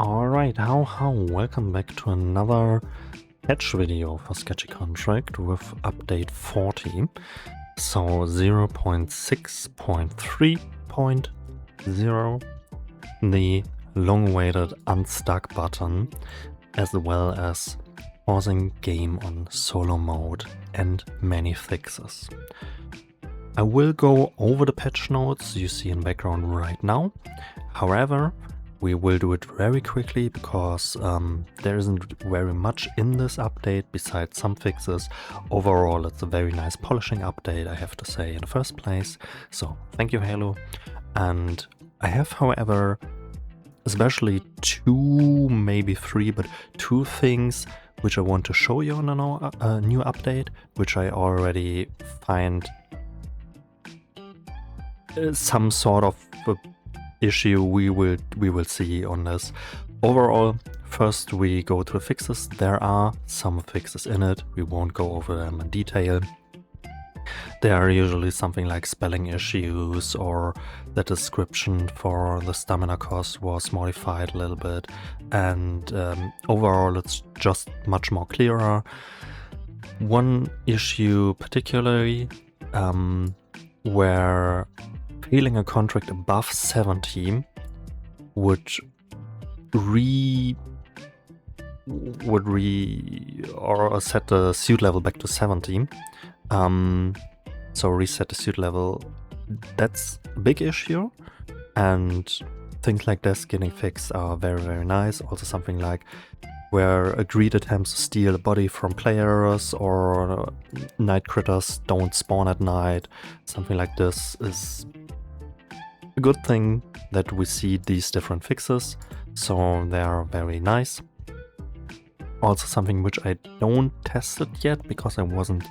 Alright, welcome back to another patch video for Sketchy contract with update 40. So 0.6.3.0, the long-awaited Unstuck button, as well as pausing game on solo mode and many fixes. I will go over the patch notes you see in the background right now. However, we will do it very quickly because there isn't very much in this update besides some fixes. Overall, it's a very nice polishing update, I have to say, in the first place. So thank you, Halo. And I have, however, especially two, maybe three, but two things which I want to show you on a new update, which I already find some sort of issue we will see on this. Overall, first we go to the fixes. There are some fixes in it. We won't go over them in detail. There are usually something like spelling issues, or the description for the stamina cost was modified a little bit, and overall it's just much more clearer. One issue particularly where feeling a contract above 17 would set the suit level back to 17. So reset the suit level. That's a big issue, and things like this getting fixed are very, very nice. Also something like where agreed attempts to steal a body from players or night critters don't spawn at night. Something like this is a good thing that we see these different fixes, so they are very nice. Also something which I don't tested yet because I wasn't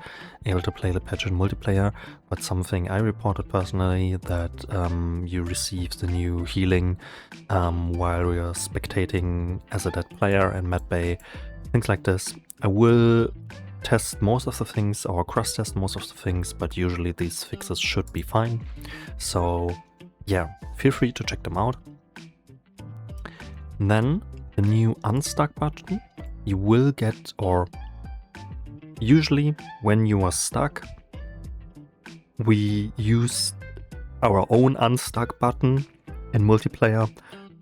able to play the patch in multiplayer, but something I reported personally, that you receive the new healing while we are spectating as a dead player in medbay, things like this. I will test most of the things or cross-test most of the things, but usually these fixes should be fine. So yeah, feel free to check them out. Then the new Unstuck button. You will get, or usually when you are stuck, we use our own Unstuck button in multiplayer,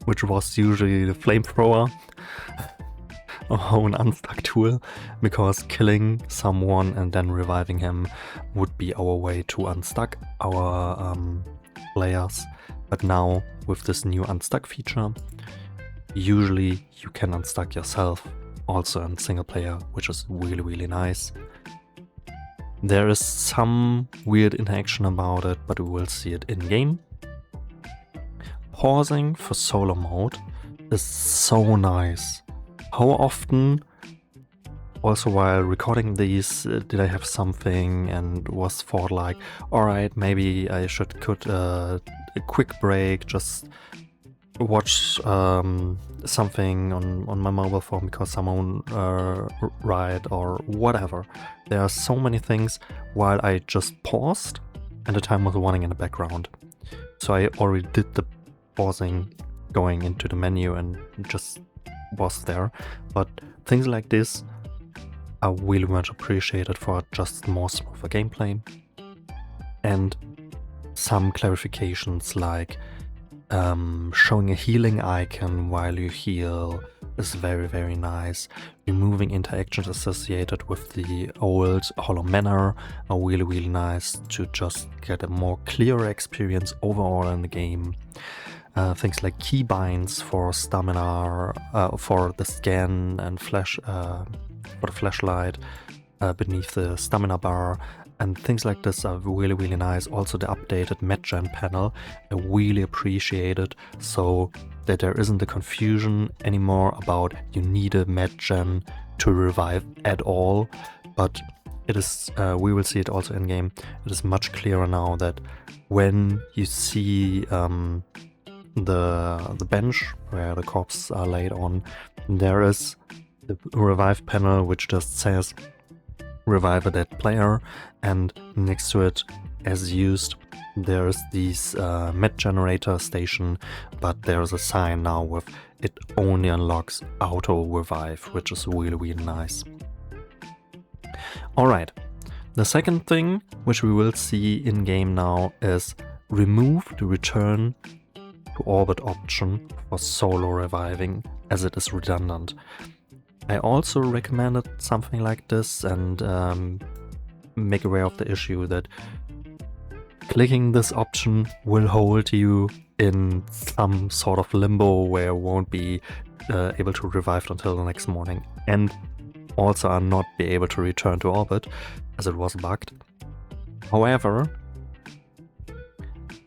which was usually the flamethrower, our own Unstuck tool, because killing someone and then reviving him would be our way to unstuck our players. But now with this new Unstuck feature, usually you can unstuck yourself also in single player, which is really, really nice. There is some weird interaction about it, but we will see it in game. Pausing for solo mode is so nice. How often, also while recording these, did I have something and was thought like, alright, maybe I should cut a quick break, just watch something on my mobile phone because someone riot or whatever. There are so many things while I just paused and the time was running in the background. So I already did the pausing going into the menu and just was there. But things like this are really much appreciated for just more smoother gameplay. And some clarifications like showing a healing icon while you heal is very, very nice. Removing interactions associated with the old Hollow Manor are really, really nice to just get a more clearer experience overall in the game. Things like keybinds for stamina, for the scan and flash, for the flashlight beneath the stamina bar. And things like this are really, really nice. Also the updated medgen panel, I really appreciate it, so that there isn't a confusion anymore about you need a medgen to revive at all. But it is, we will see it also in game, it is much clearer now that when you see the bench where the corpses are laid on, there is the revive panel which just says revive a dead player, and next to it as used. There's this med generator station, but there's a sign now with it only unlocks auto revive, which is really, really nice. Alright, the second thing which we will see in game now is remove the return to orbit option for solo reviving, as it is redundant. I also recommended something like this and make aware of the issue that clicking this option will hold you in some sort of limbo where you won't be able to revive until the next morning, and also are not be able to return to orbit as it was bugged. However,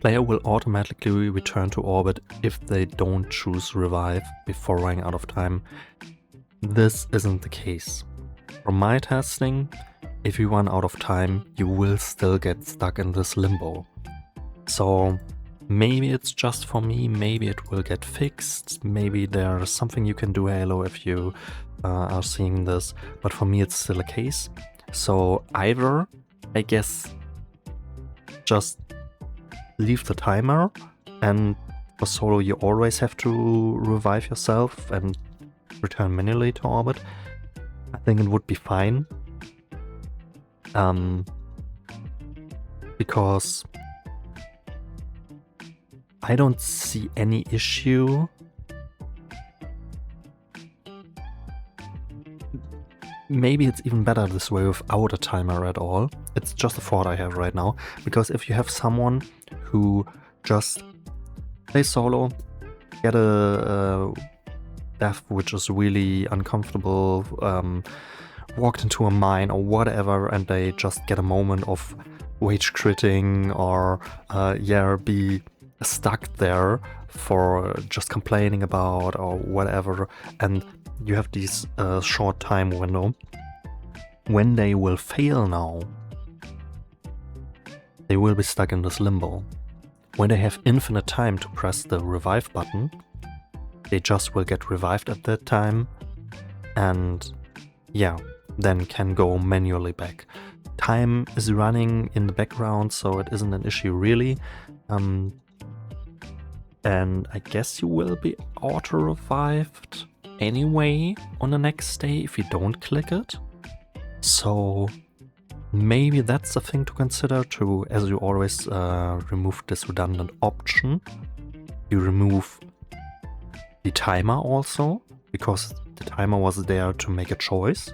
player will automatically return to orbit if they don't choose revive before running out of time. This isn't the case. From my testing, if you run out of time, you will still get stuck in this limbo. So maybe it's just for me, maybe it will get fixed, maybe there's something you can do, Halo, if you are seeing this, but for me it's still a case. So either, I guess, just leave the timer, and for solo you always have to revive yourself and return manually to orbit. I think it would be fine. Because I don't see any issue. Maybe it's even better this way without a timer at all. It's just a thought I have right now. Because if you have someone who just plays solo, get a death which is really uncomfortable, walked into a mine or whatever, and they just get a moment of rage critting or be stuck there for just complaining about or whatever, and you have this short time window. When they will fail now, they will be stuck in this limbo. When they have infinite time to press the revive button, they just will get revived at that time, and yeah, then can go manually back. Time is running in the background, so it isn't an issue really. And I guess you will be auto-revived anyway on the next day if you don't click it. So maybe that's a thing to consider too, as you always remove this redundant option. You remove the timer also, because the timer was there to make a choice,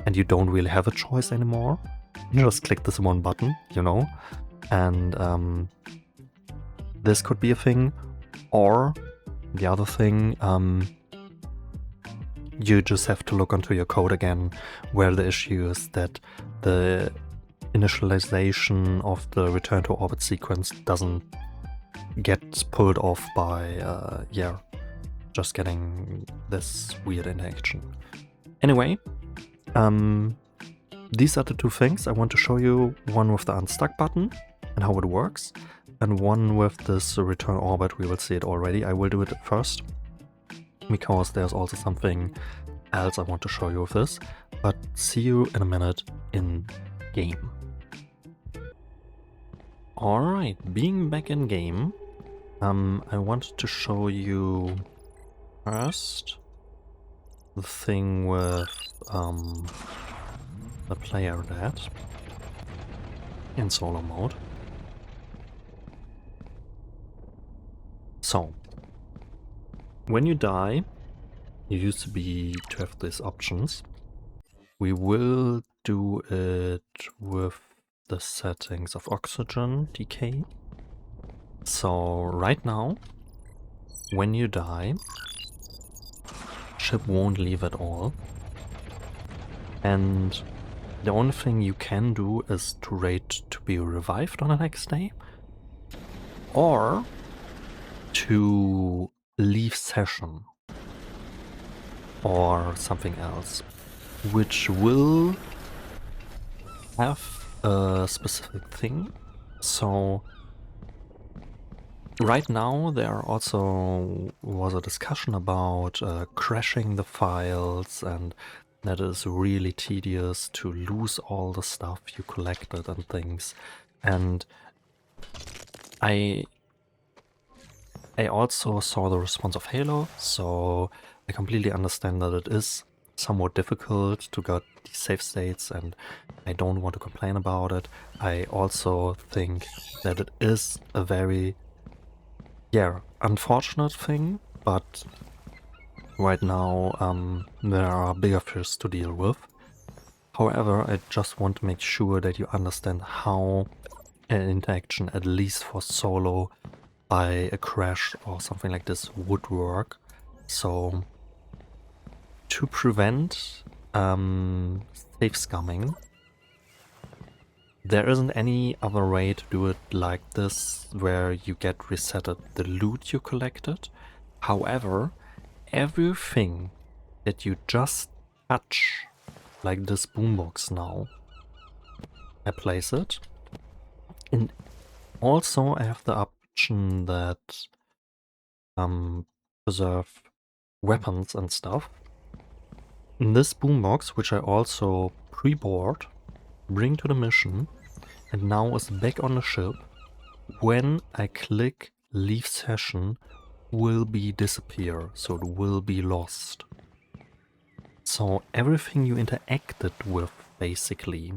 and you don't really have a choice anymore. You just click this one button, you know, and this could be a thing. Or the other thing, you just have to look onto your code again, where the issue is that the initialization of the return to orbit sequence doesn't get pulled off by just getting this weird interaction. Anyway, these are the two things I want to show you. One with the Unstuck button and how it works, and one with this return orbit. We will see it already. I will do it first, because there's also something else I want to show you with this. But see you in a minute in game. Alright, being back in game, I wanted to show you first the thing with the player dead in solo mode. So, when you die, you used to have these options. We will do it with the settings of oxygen decay. So right now, when you die, ship won't leave at all. And the only thing you can do is to rate to be revived on the next day, or to leave session, or something else, which will have a specific thing. So right now there also was a discussion about crashing the files, and that is really tedious to lose all the stuff you collected and things. And I also saw the response of Halo, so I completely understand that it is somewhat difficult to get these save states, and I don't want to complain about it. I also think that it is a very, unfortunate thing, but right now there are bigger fish to deal with. However, I just want to make sure that you understand how an interaction, at least for solo, by a crash or something like this would work. So to prevent safe scumming, there isn't any other way to do it like this where you get resetted the loot you collected. However, everything that you just touch, like this boombox now, I place it. And also I have the option that preserve weapons and stuff. In this boombox, which I also pre-board, bring to the mission, and now is back on the ship, when I click leave session, will be disappear, so it will be lost. So everything you interacted with, basically,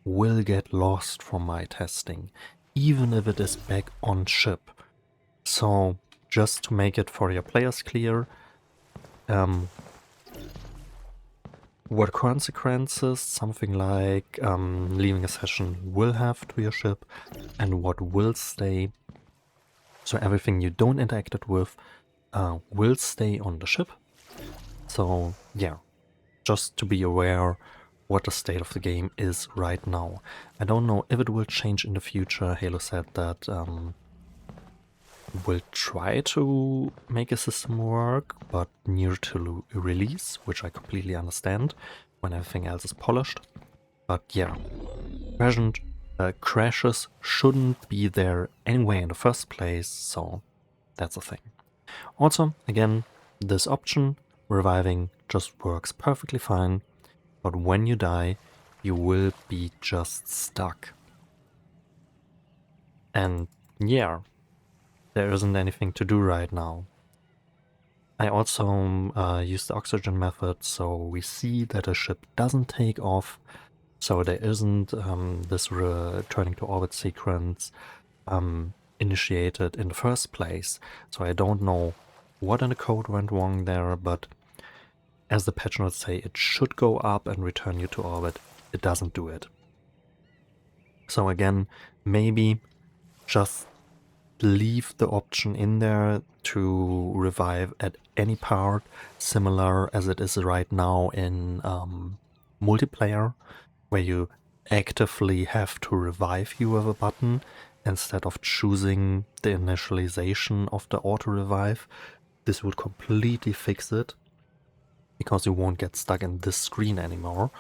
will get lost from my testing, even if it is back on ship. So just to make it for your players clear, what consequences something like leaving a session will have to your ship and what will stay. So everything you don't interact with will stay on the ship. So yeah, just to be aware what the state of the game is right now. I don't know if it will change in the future. Halo said that we'll try to make a system work, but near to release, which I completely understand when everything else is polished. But yeah, present crashes shouldn't be there anyway in the first place, so that's a thing. Also, again, this option, reviving, just works perfectly fine, but when you die, you will be just stuck. And yeah, there isn't anything to do right now. I also use the oxygen method, so we see that a ship doesn't take off, so there isn't this returning to orbit sequence initiated in the first place. So I don't know what in the code went wrong there, but as the patch notes say, it should go up and return you to orbit. It doesn't do it. So again, maybe just leave the option in there to revive at any part, similar as it is right now in multiplayer, where you actively have to revive you with a button instead of choosing the initialization of the auto revive. This would completely fix it, because you won't get stuck in this screen anymore.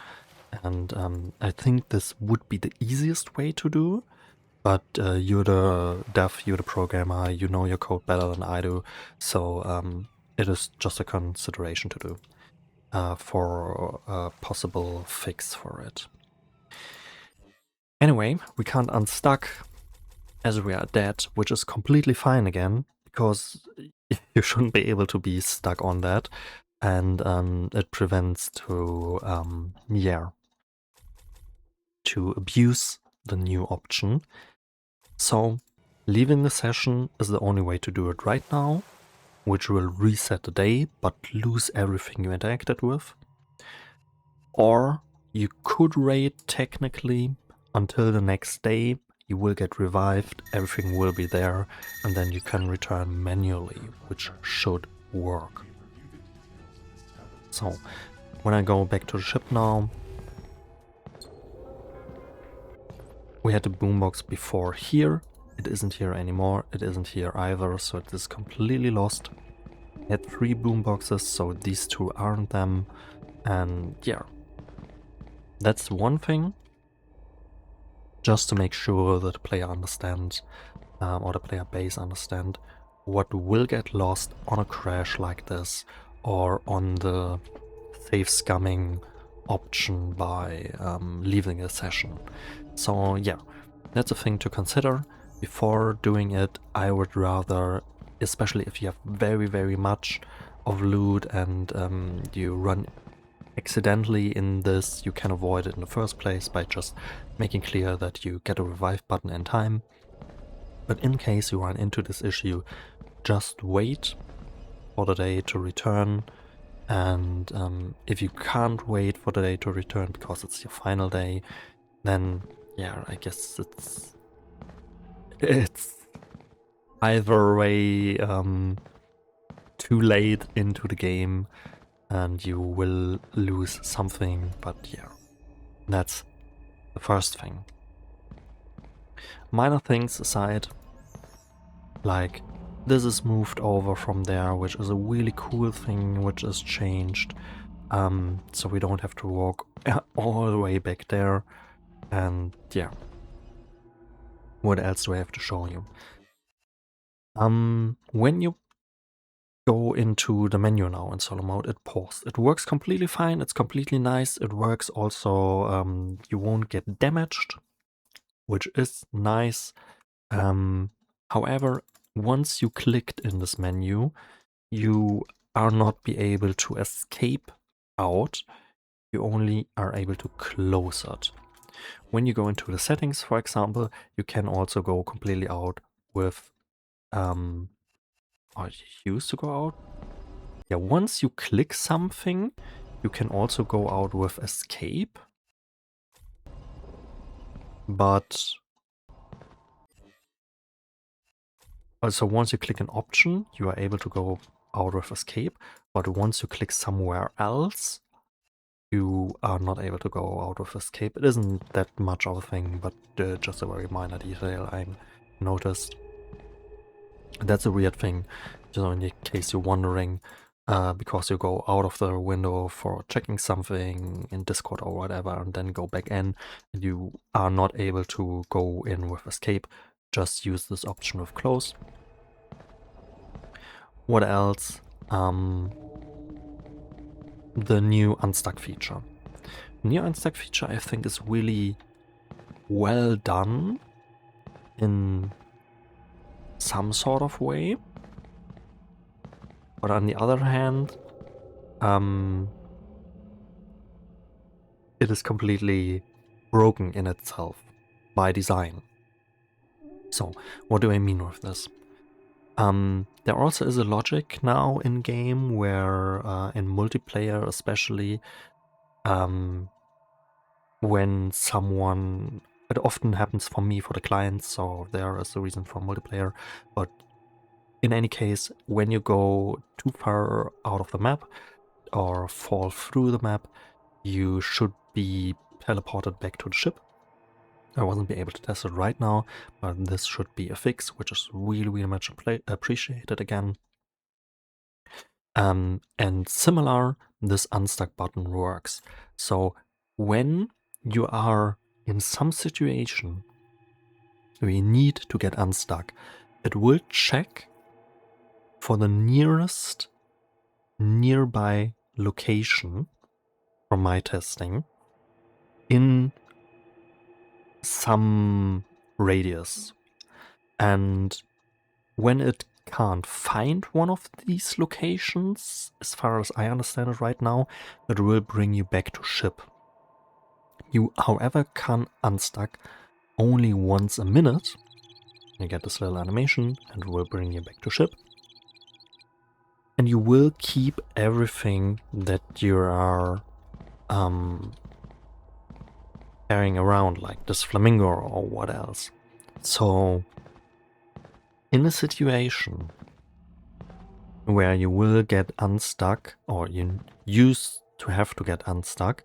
And I think this would be the easiest way to do. But you're the dev, you're the programmer, you know your code better than I do, so it is just a consideration to do for a possible fix for it. Anyway, we can't unstuck as we are dead, which is completely fine again, because you shouldn't be able to be stuck on that, and it prevents to abuse the new option. So leaving the session is the only way to do it right now, which will reset the day but lose everything you interacted with. Or you could raid technically until the next day, you will get revived, everything will be there, and then you can return manually, which should work. So when I go back to the ship now, we had the boombox before here. It isn't here anymore. It isn't here either, so it is completely lost. I had 3 boomboxes, so these 2 aren't them. And yeah, that's one thing. Just to make sure that the player understands, or the player base understand, what will get lost on a crash like this, or on the safe scumming option by leaving a session. So yeah, that's a thing to consider. Before doing it, I would rather, especially if you have very, very much of loot and you run accidentally in this, you can avoid it in the first place by just making clear that you get a revive button in time. But in case you run into this issue, just wait for the day to return. And if you can't wait for the day to return because it's your final day, then yeah, I guess it's either way too late into the game and you will lose something. But yeah, that's the first thing. Minor things aside, like this is moved over from there, which is a really cool thing which is changed. So we don't have to walk all the way back there. And yeah, what else do I have to show you? When you go into the menu now in solo mode, it paused. It works completely fine. It's completely nice. It works also, you won't get damaged, which is nice. However, once you clicked in this menu, you are not be able to escape out. You only are able to close it. When you go into the settings, for example, you can also go completely out with, or you used to go out. Yeah, once you click something, you can also go out with escape. But also once you click an option, you are able to go out with escape. But once you click somewhere else, you are not able to go out with escape. It isn't that much of a thing, but just a very minor detail I noticed. That's a weird thing, just in case you're wondering, because you go out of the window for checking something in Discord or whatever, and then go back in, and you are not able to go in with escape. Just use this option with close. What else? The new Unstuck feature. The new Unstuck feature I think is really well done in some sort of way. But on the other hand, it is completely broken in itself by design. So, what do I mean with this? There also is a logic now in game where, in multiplayer especially, when someone, it often happens for me for the clients, so there is a reason for multiplayer, but in any case, when you go too far out of the map or fall through the map, you should be teleported back to the ship. I wasn't be able to test it right now, but this should be a fix, which is really, really much appreciated again. And similar, this unstuck button works. So when you are in some situation where you need to get unstuck, it will check for the nearest nearby location from my testing in some radius. And when it can't find one of these locations, as far as I understand it right now, it will bring you back to ship. You, however, can unstuck only once a minute. You get this little animation and it will bring you back to ship. And you will keep everything that you are carrying around, like this flamingo or what else. So, in a situation where you will get unstuck, or you used to have to get unstuck,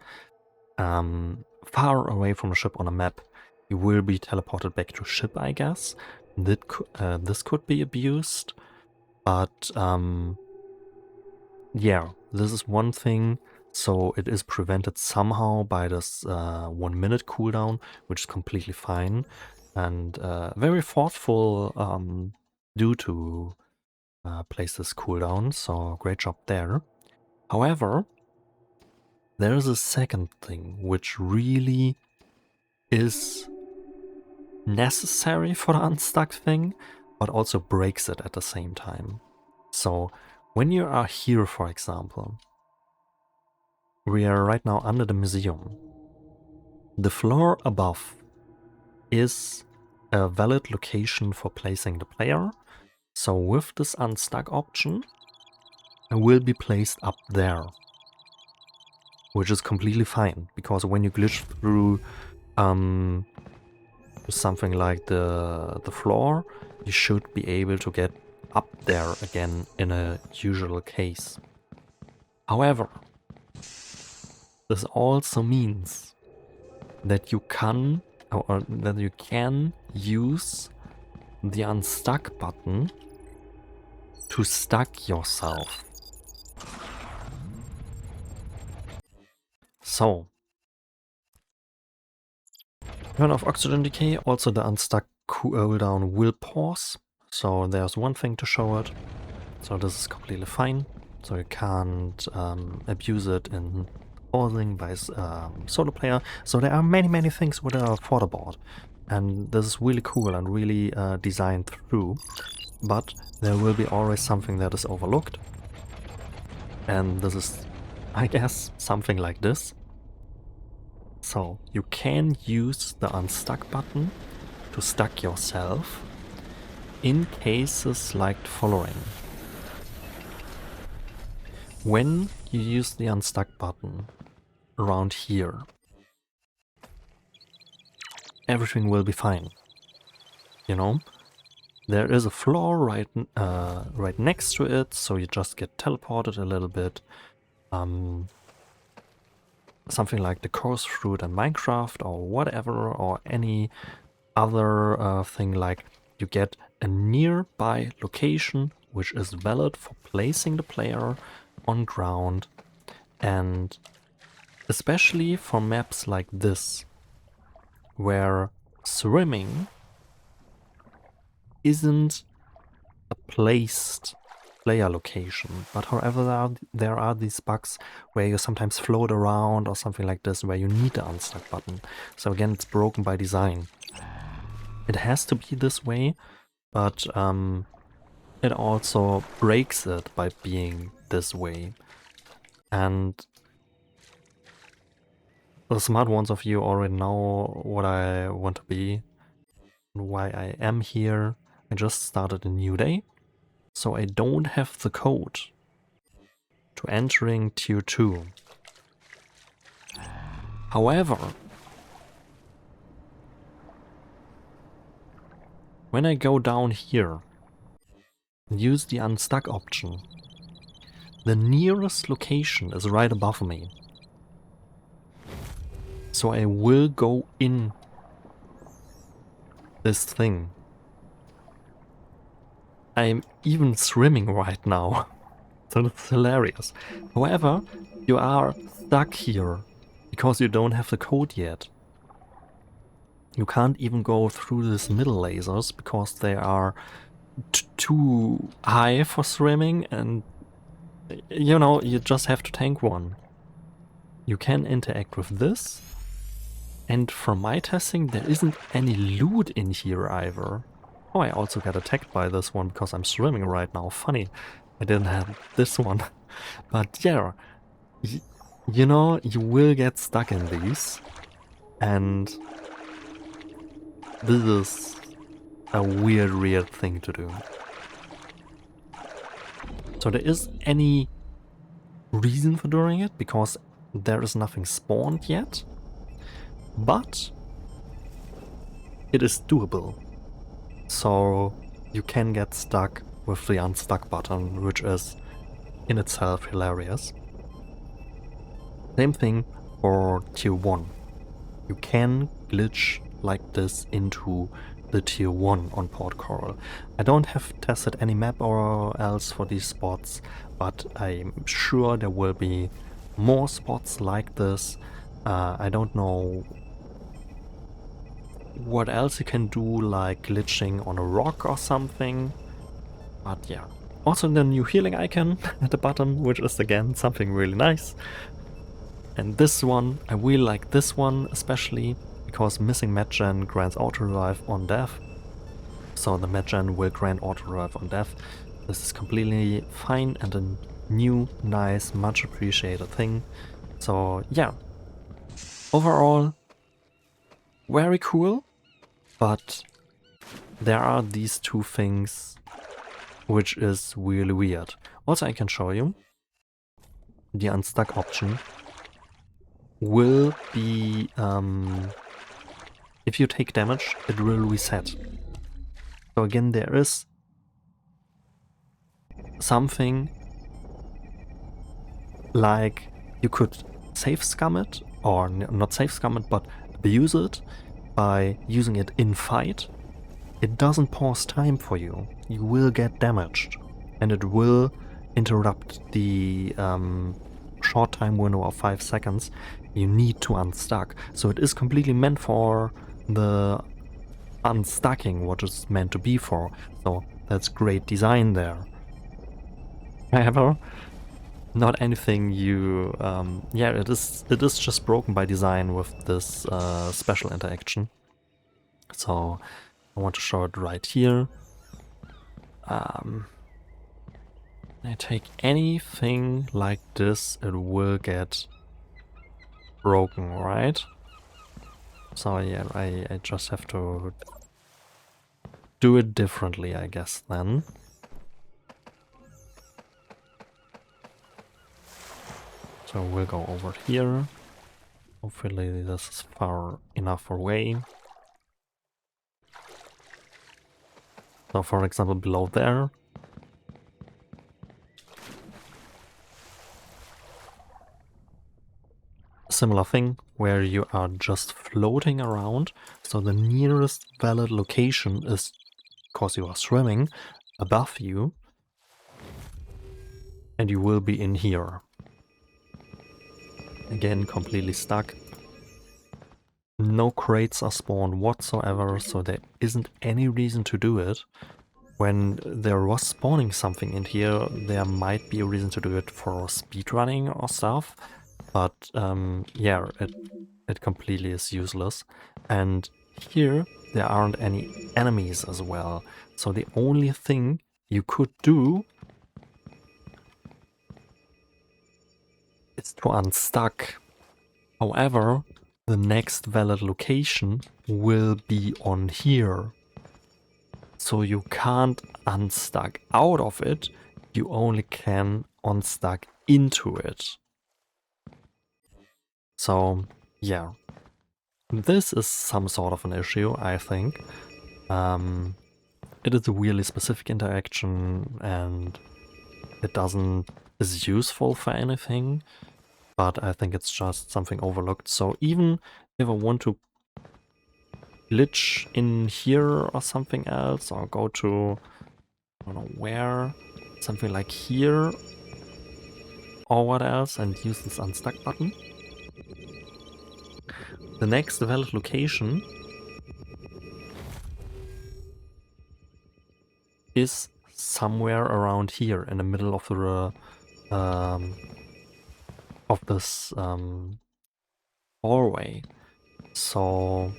far away from the ship on a map, you will be teleported back to ship, I guess. This could be abused, but yeah, this is one thing. So it is prevented somehow by this 1 minute cooldown, which is completely fine and very thoughtful due to place this cooldown. So great job there. However, there is a second thing which really is necessary for the Unstuck thing, but also breaks it at the same time. So when you are here, for example, we are right now under the museum. The floor above is a valid location for placing the player. So with this Unstuck option, it will be placed up there, which is completely fine, because when you glitch through something like the floor, you should be able to get up there again in a usual case. However, this also means that you can use the Unstuck button to stuck yourself. So, turn off oxygen decay, also the Unstuck cooldown will pause. So there's one thing to show it. So this is completely fine. So you can't abuse it in pausing by solo player. So there are many things for the board. And this is really cool and really designed through. But there will be always something that is overlooked. And this is, I guess, something like this. So you can use the Unstuck button to stuck yourself in cases like the following. When you use the Unstuck button around here, everything will be fine. You know, there is a floor right next to it, so you just get teleported a little bit. Something like the course fruit in Minecraft or whatever, or any other thing, like you get a nearby location which is valid for placing the player on ground. And especially for maps like this, where swimming isn't a placed player location, but however there are these bugs where you sometimes float around or something like this, where you need the Unstuck button. So again, it's broken by design. It has to be this way, but it also breaks it by being this way. And the smart ones of you already know what I want to be, why I am here. I just started a new day, so I don't have the code to entering tier 2. However, when I go down here and use the Unstuck option, the nearest location is right above me. So I will go in this thing. I'm even swimming right now. So it's hilarious. However, you are stuck here because you don't have the code yet. You can't even go through these middle lasers because they are too high for swimming, and you know, you just have to tank one. You can interact with this, and from my testing there isn't any loot in here either. Oh, I also got attacked by this one because I'm swimming right now. Funny, I didn't have this one. But yeah, you know, you will get stuck in these, and this is a weird thing to do. So there is any reason for doing it, because there is nothing spawned yet, but it is doable. So you can get stuck with the Unstuck button, which is in itself hilarious. Same thing for tier 1. You can glitch like this into the tier 1 on Port Coral. I don't have tested any map or else for these spots, but I'm sure there will be more spots like this. I don't know what else you can do, like glitching on a rock or something, but yeah. Also the new healing icon at the bottom, which is again something really nice. And this one, I really like this one especially, because missing Matgen grants auto-revive on death. So the Matgen will grant auto-revive on death. This is completely fine and a new, nice, much appreciated thing. So yeah, overall, very cool, but there are these two things which is really weird. Also, I can show you the Unstuck option will be, if you take damage, it will reset. So again, there is something like you could save scum it, or not save scum it, but abuse it by using it in fight. It doesn't pause time for you. You will get damaged, and it will interrupt the short time window of 5 seconds you need to unstuck. So it is completely meant for the unstucking what it's meant to be for. So that's great design there. However, not anything you... yeah, it is just broken by design with this special interaction. So I want to show it right here. I take anything like this, it will get broken, right? So yeah, I just have to do it differently, I guess, then. So we'll go over here. Hopefully this is far enough away. So for example, below there. Similar thing, where you are just floating around. So the nearest valid location is, because you are swimming, above you. And you will be in here. Again, completely stuck. No crates are spawned whatsoever, so there isn't any reason to do it. When there was spawning something in here, there might be a reason to do it for speedrunning or stuff. But yeah, it completely is useless. And here there aren't any enemies as well. So the only thing you could do is to unstuck. However, the next valid location will be on here. So you can't unstuck out of it, you only can unstuck into it. So yeah, this is some sort of an issue, I think. It is a really specific interaction and it is useful for anything, but I think it's just something overlooked. So even if I want to glitch in here or something else, or go to, I don't know where, something like here or what else, and use this unstuck button, the next valid location is somewhere around here in the middle of the of this hallway. So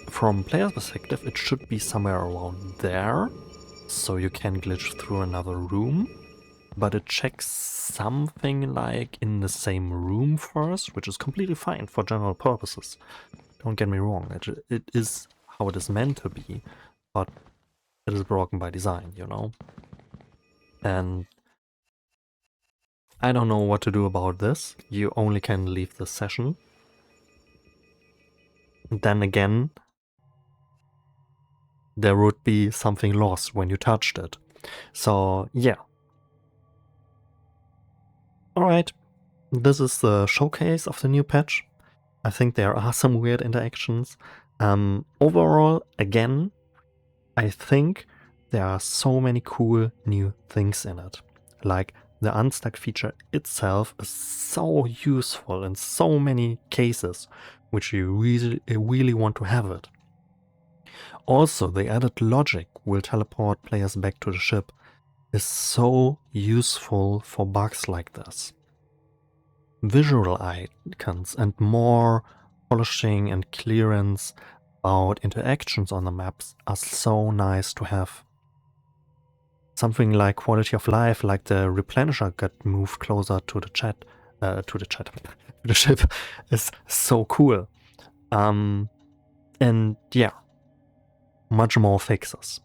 from player's perspective, it should be somewhere around there, so you can glitch through another room. But it checks something like in the same room first, which is completely fine for general purposes. Don't get me wrong, it is how it is meant to be, but it is broken by design, you know? And I don't know what to do about this. You only can leave the session. Then again, there would be something lost when you touched it. So yeah. Alright, this is the showcase of the new patch. I think there are some weird interactions. Overall, again, I think there are so many cool new things in it. Like the Unstuck feature itself is so useful in so many cases, which you really want to have it. Also, the added logic will teleport players back to the ship is so useful for bugs like this. Visual icons and more polishing and clearance about interactions on the maps are so nice to have. Something like quality of life, like the replenisher got moved closer to the the ship, is so cool. And yeah, much more fixes.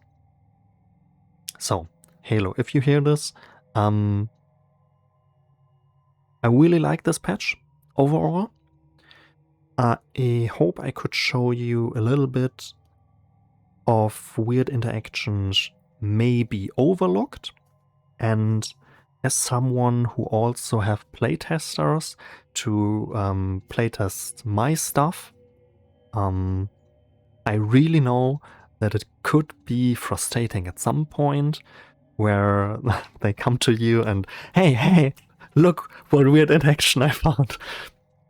So, Halo, if you hear this, I really like this patch overall. I hope I could show you a little bit of weird interactions maybe overlooked. And as someone who also have playtesters to playtest my stuff, I really know that it could be frustrating at some point where they come to you and, hey, look what weird interaction I found.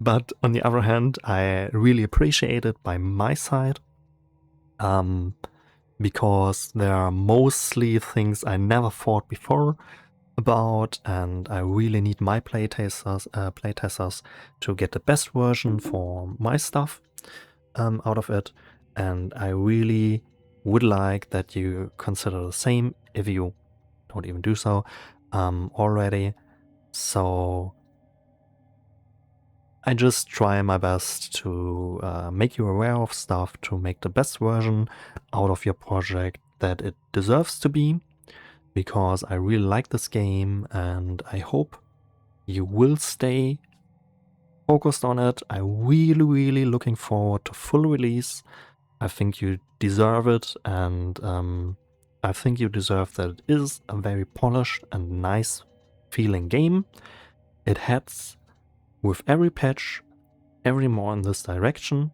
But on the other hand, I really appreciate it by my side, because there are mostly things I never thought before about, and I really need my playtesters to get the best version for my stuff out of it. And I really would like that you consider the same if you don't even do so already. So I just try my best to make you aware of stuff, to make the best version out of your project that it deserves to be, because I really like this game and I hope you will stay focused on it. I'm really looking forward to full release. I think you deserve it, and I think you deserve that it is a very polished and nice feeling game. It heads with every patch every more in this direction.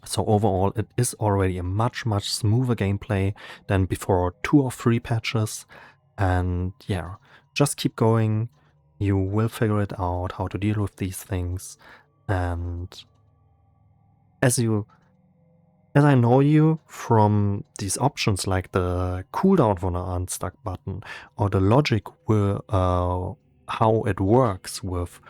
So overall, it is already a much smoother gameplay than before 2 or 3 patches. And yeah, just keep going. You will figure it out how to deal with these things. And as I know you from these options like the cooldown for the Unstuck button, or the logic how it works with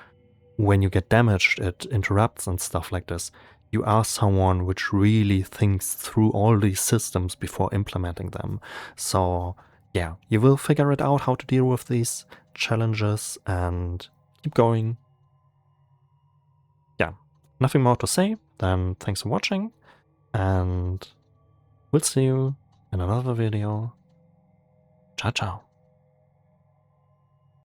when you get damaged, it interrupts and stuff like this. You are someone which really thinks through all these systems before implementing them. So yeah, you will figure it out how to deal with these challenges and keep going. Yeah, nothing more to say than thanks for watching, and we'll see you in another video. Ciao, ciao.